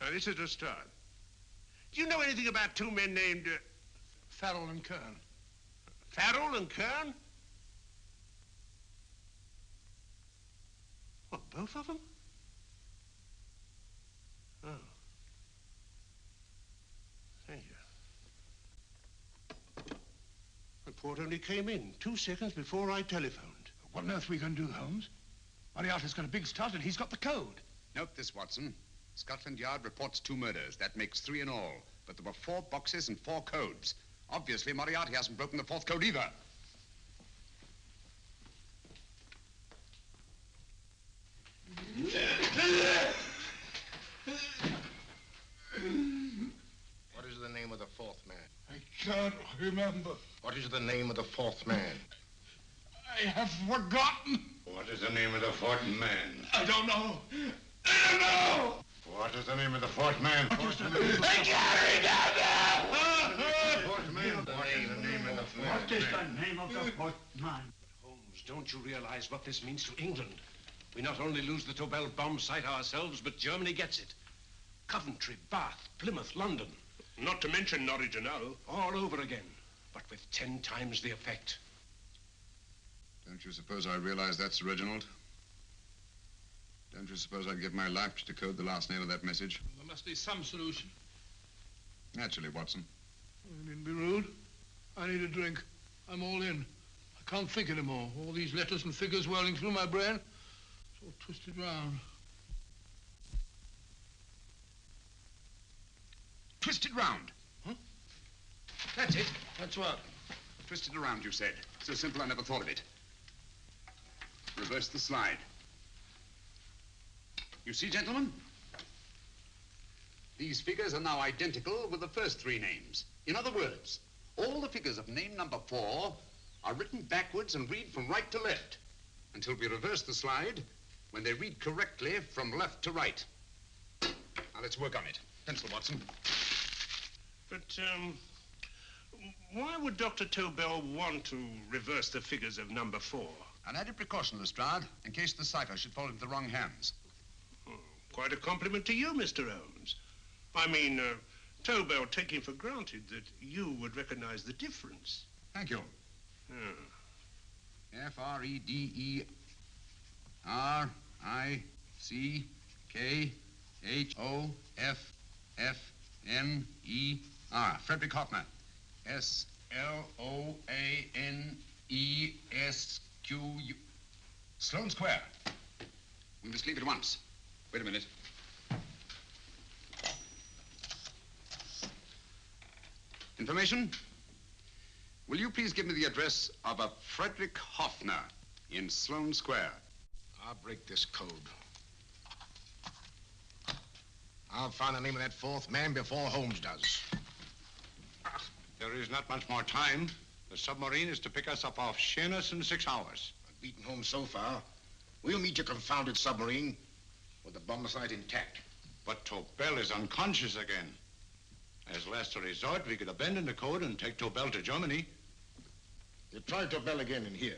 Oh, this is Lestrade. Do you know anything about 2 men named... Farrell and Kern. Farrell and Kern? What, both of them? Oh. Thank you. Report only came in 2 seconds before I telephoned. What on earth are we going to do, Holmes? Moriarty's got a big start and he's got the code. Note this, Watson. Scotland Yard reports 2 murders. That makes 3 in all. But there were 4 boxes and 4 codes. Obviously, Moriarty hasn't broken the 4th code either. What is the name of the 4th man? I can't remember. What is the name of the 4th man? I have forgotten. What is the name of the 4th man? I don't know. I don't know. What is the name of the 4th man? I can't remember. What is the name of the 4th man? What is the name of the 4th man? Holmes, don't you realize what this means to England? We not only lose the Tobel bomb site ourselves, but Germany gets it. Coventry, Bath, Plymouth, London. Not to mention Norwich and Hull. All over again, but with 10 times the effect. Don't you suppose I realize that's Reginald? Don't you suppose I'd give my life to decode the last name of that message? There must be some solution. Naturally, Watson. You needn't be rude. I need a drink. I'm all in. I can't think anymore. All these letters and figures whirling through my brain. It's all twisted round. Twisted round. Huh? That's it. That's what? Twisted around, you said. So simple, I never thought of it. Reverse the slide. You see, gentlemen? These figures are now identical with the first 3 names. In other words, all the figures of name number 4 are written backwards and read from right to left until we reverse the slide when they read correctly from left to right. Now, let's work on it. Pencil, Watson. But, why would Dr. Tobel want to reverse the figures of number 4? An added precaution, Lestrade, in case the cipher should fall into the wrong hands. Quite a compliment to you, Mr. Holmes. I mean, Tobel taking for granted that you would recognize the difference. Thank you. F-R-E-D-E-R-I-C-K-H-O-F-F-N-E-R. Frederick Hoffner. S-L-O-A-N-E-S-Q-U. Sloane Square. We must leave at once. Wait a minute. Information? Will you please give me the address of a Frederick Hoffner in Sloane Square? I'll break this code. I'll find the name of that fourth man before Holmes does. There is not much more time. The submarine is to pick us up off Sheerness in 6 hours. I've beaten Holmes so far. We'll meet your confounded submarine with the bomb site intact. But Tobel is unconscious again. As last resort, we could abandon the code and take Tobel to Germany. You try Tobel again in here.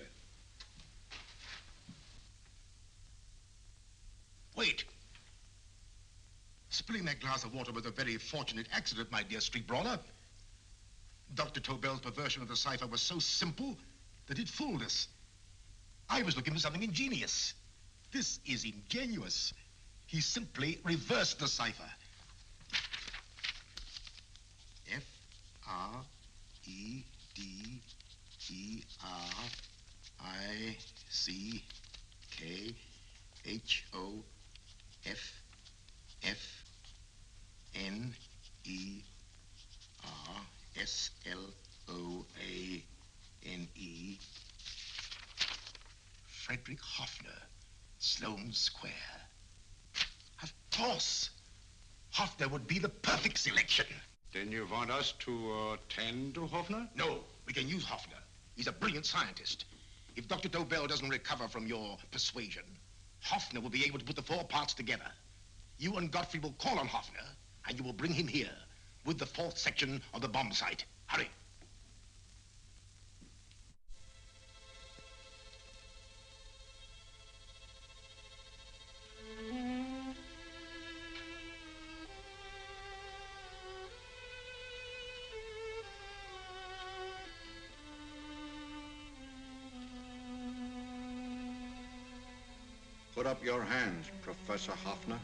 Wait. Spilling that glass of water was a very fortunate accident, my dear street brawler. Dr. Tobel's perversion of the cipher was so simple that it fooled us. I was looking for something ingenious. This is ingenuous. He simply reversed the cipher. F-R-E-D-E-R-I-C-K-H-O-F-F-N-E-R-S-L-O-A-N-E. Frederick Hoffner, Sloane Square. Of course. Hoffner would be the perfect selection. Then you want us to tend to Hoffner? No, we can use Hoffner. He's a brilliant scientist. If Dr. Tobel doesn't recover from your persuasion, Hoffner will be able to put the 4 parts together. You and Godfrey will call on Hoffner, and you will bring him here with the 4th section of the bomb site. Hurry. Put up your hands, Professor Hoffner.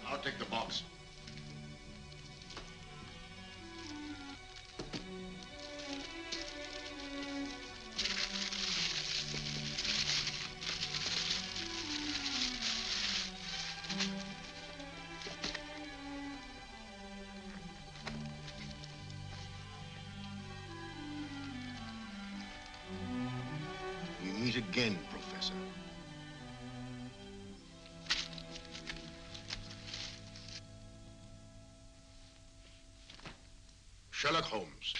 I'll take the box. We meet again, Professor. Sherlock Holmes.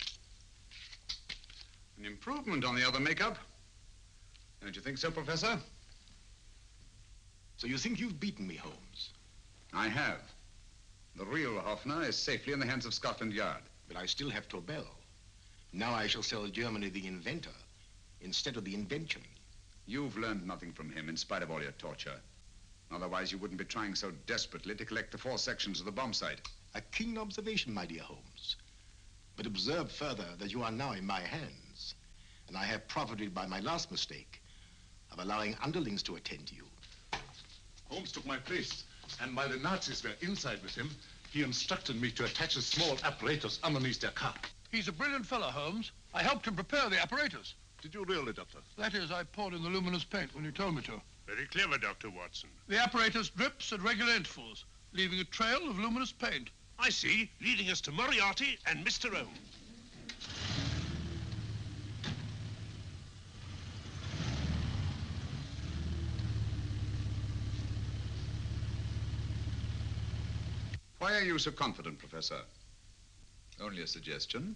An improvement on the other makeup. Don't you think so, Professor? So you think you've beaten me, Holmes? I have. The real Hoffner is safely in the hands of Scotland Yard. But I still have Tobel. Now I shall sell Germany the inventor instead of the invention. You've learned nothing from him in spite of all your torture. Otherwise, you wouldn't be trying so desperately to collect the 4 sections of the bomb site. A keen observation, my dear Holmes. But observe further that you are now in my hands, and I have profited by my last mistake of allowing underlings to attend to you. Holmes took my place, and while the Nazis were inside with him, he instructed me to attach a small apparatus underneath their car. He's a brilliant fellow, Holmes. I helped him prepare the apparatus. Did you really, Doctor? That is, I poured in the luminous paint when you told me to. Very clever, Dr. Watson. The apparatus drips at regular intervals. leaving a trail of luminous paint. I see, leading us to Moriarty and Mr. Holmes. Why are you so confident, Professor? Only a suggestion.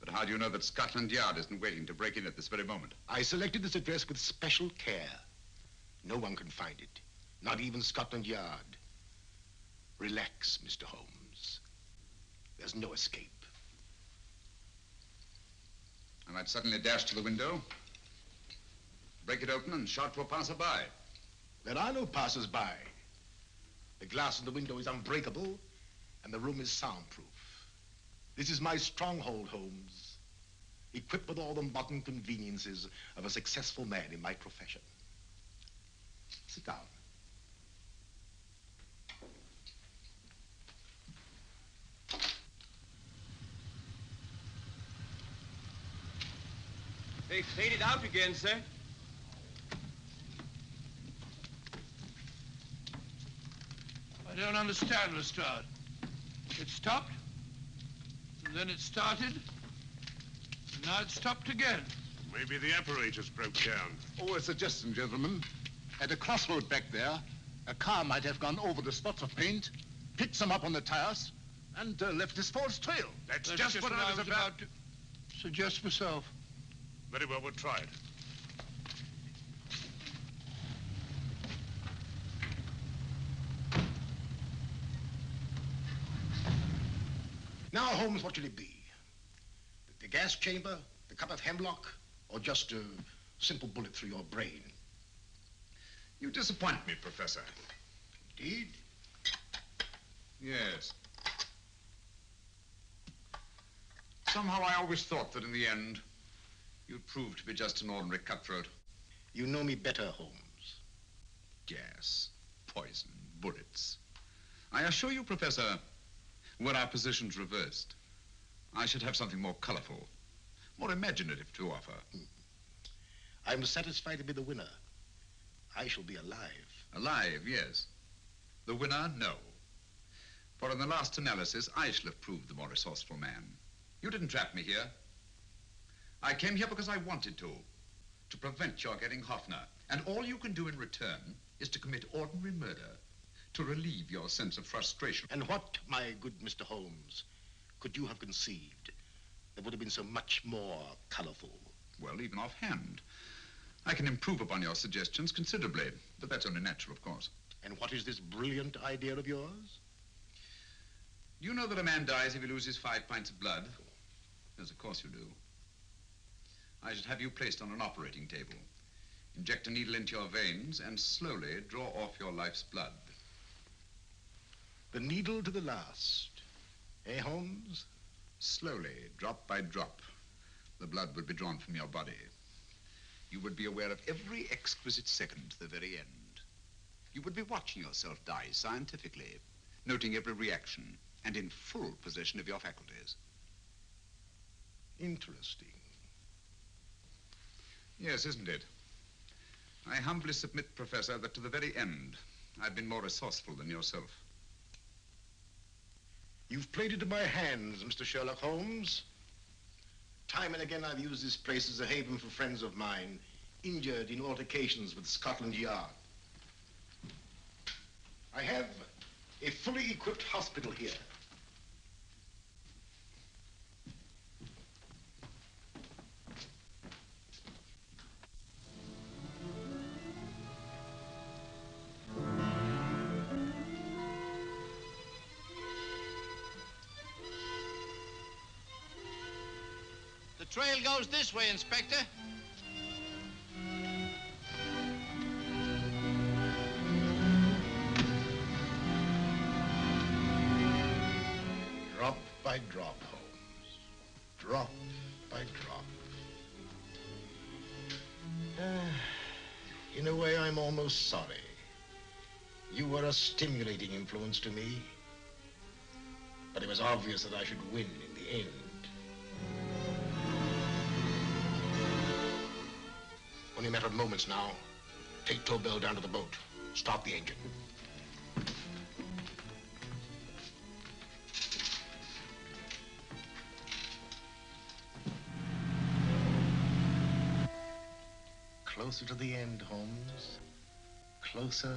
But how do you know that Scotland Yard isn't waiting to break in at this very moment? I selected this address with special care. No one can find it, not even Scotland Yard. Relax, Mr. Holmes. There's no escape. I might suddenly dash to the window, break it open, and shout to a passerby. There are no passers-by. The glass in the window is unbreakable, and the room is soundproof. This is my stronghold, Holmes, equipped with all the modern conveniences of a successful man in my profession. Sit down. They faded out again, sir. I don't understand, Lestrade. It stopped, and then it started, and now it stopped again. Maybe the apparatus broke down. Oh, a suggestion, gentlemen. At a crossroad back there, a car might have gone over the spots of paint, picked them up on the tires, and left this false trail. That's just what I was about to suggest myself. Very well, we'll try it. Now, Holmes, what should it be? The gas chamber, the cup of hemlock, or just a simple bullet through your brain? You disappoint me, Professor. Indeed? Yes. Somehow I always thought that in the end, you'd prove to be just an ordinary cutthroat. You know me better, Holmes. Gas, poison, bullets. I assure you, Professor, were our positions reversed, I should have something more colorful, more imaginative to offer. I'm satisfied to be the winner. I shall be alive. Alive, yes. The winner, no. For in the last analysis, I shall have proved the more resourceful man. You didn't trap me here. I came here because I wanted to prevent your getting Hoffner. And all you can do in return is to commit ordinary murder, to relieve your sense of frustration. And what, my good Mr. Holmes, could you have conceived that would have been so much more colorful? Well, even offhand, I can improve upon your suggestions considerably, but that's only natural, of course. And what is this brilliant idea of yours? You know that a man dies if he loses 5 pints of blood? Yes, of course you do. I should have you placed on an operating table, inject a needle into your veins, and slowly draw off your life's blood. The needle to the last. Eh, Holmes? Slowly, drop by drop, the blood would be drawn from your body. You would be aware of every exquisite second to the very end. You would be watching yourself die scientifically, noting every reaction, and in full possession of your faculties. Interesting. Yes, isn't it? I humbly submit, Professor, that to the very end, I've been more resourceful than yourself. You've played into my hands, Mr. Sherlock Holmes. Time and again, I've used this place as a haven for friends of mine, injured in altercations with Scotland Yard. I have a fully equipped hospital here. The trail goes this way, Inspector. Drop by drop, Holmes. Drop by drop. In a way, I'm almost sorry. You were a stimulating influence to me. But it was obvious that I should win in the end. Only a matter of moments now. Take Tobel down to the boat. Start the engine. closer to the end, Holmes. Closer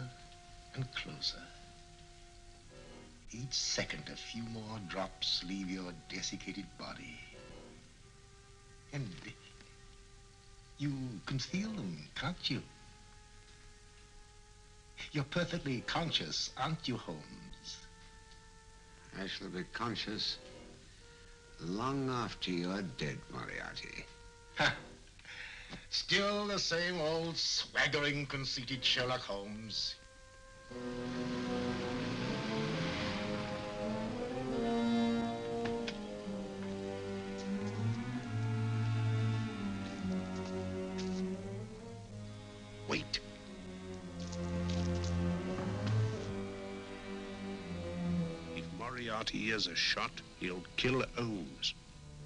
and closer. Each second, a few more drops leave your desiccated body. And you can feel them, can't you? You're perfectly conscious, aren't you, Holmes? I shall be conscious long after you're dead, Moriarty. Ha! Still the same old swaggering, conceited Sherlock Holmes. Wait. If Moriarty hears a shot, he'll kill Holmes.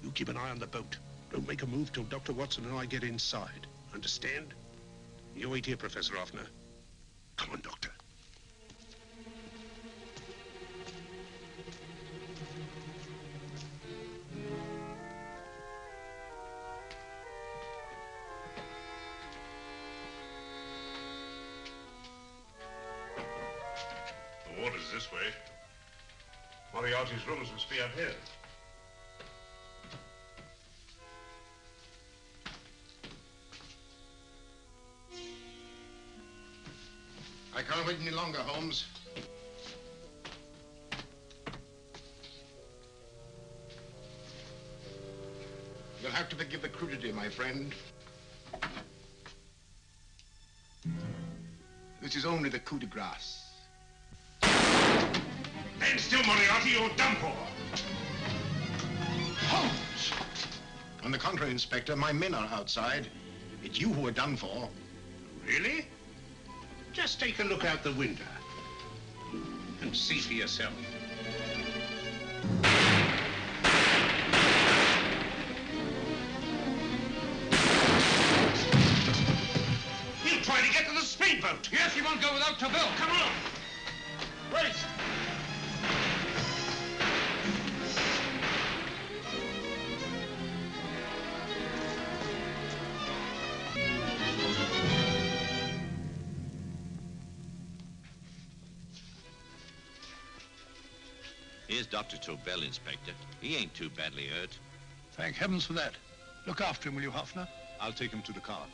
You keep an eye on the boat. Don't make a move till Dr. Watson and I get inside. Understand? You wait here, Professor Hoffner. Come on, Doctor. The water's this way. Moriarty's rooms must be up here. I can't wait any longer, Holmes. You'll have to forgive the crudity, my friend. This is only the coup de grace. Stand still, Moriarty, you're done for. Holmes! On the contrary, Inspector, my men are outside. It's you who are done for. Really? Just take a look out the window and see for yourself. He'll try to get to the speedboat. Yes, he won't go without Tobel. Come on. Wait! Here's Dr. Tobel, Inspector. He ain't too badly hurt. Thank heavens for that. Look after him, will you, Hoffner? I'll take him to the car.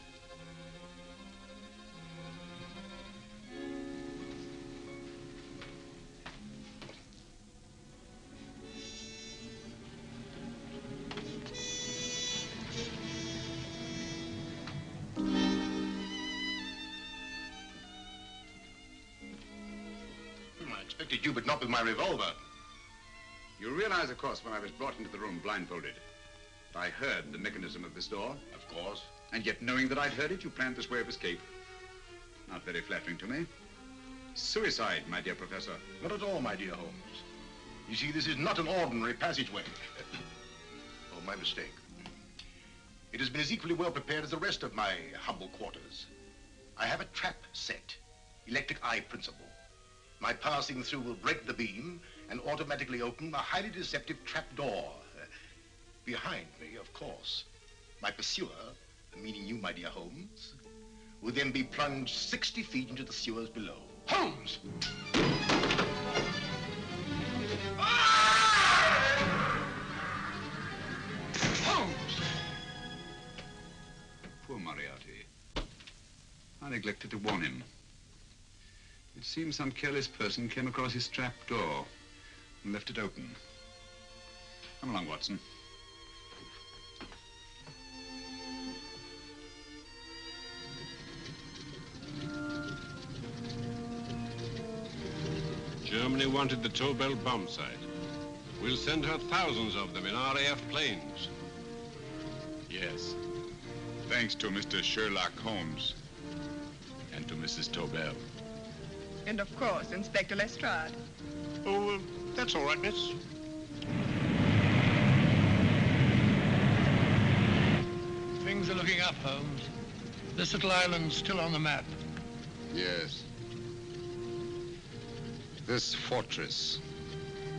I expected you, but not with my revolver. You realize, of course, when I was brought into the room blindfolded, that I heard the mechanism of this door? Of course. And yet, knowing that I'd heard it, you planned this way of escape. Not very flattering to me. Suicide, my dear Professor. Not at all, my dear Holmes. You see, this is not an ordinary passageway. Oh, my mistake. It has been as equally well prepared as the rest of my humble quarters. I have a trap set, electric eye principle. My passing through will break the beam and automatically open a highly deceptive trap door. Behind me, of course, my pursuer, meaning you, my dear Holmes, will then be plunged 60 feet into the sewers below. Holmes! Holmes! Poor Moriarty. I neglected to warn him. It seems some careless person came across his trap door and left it open. Come along, Watson. Germany wanted the Tobel bomb site. We'll send her thousands of them in RAF planes. Yes. Thanks to Mr. Sherlock Holmes and to Mrs. Tobel. And of course, Inspector Lestrade. Oh, that's all right, miss. Things are looking up, Holmes. This little island's still on the map. Yes. This fortress,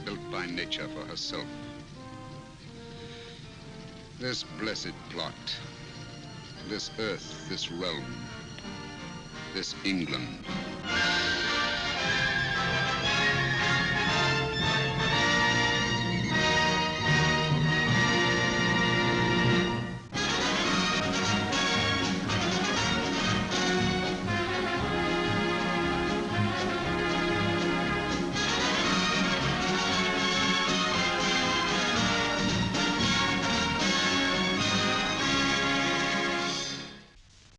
built by nature for herself. This blessed plot, this earth, this realm, this England.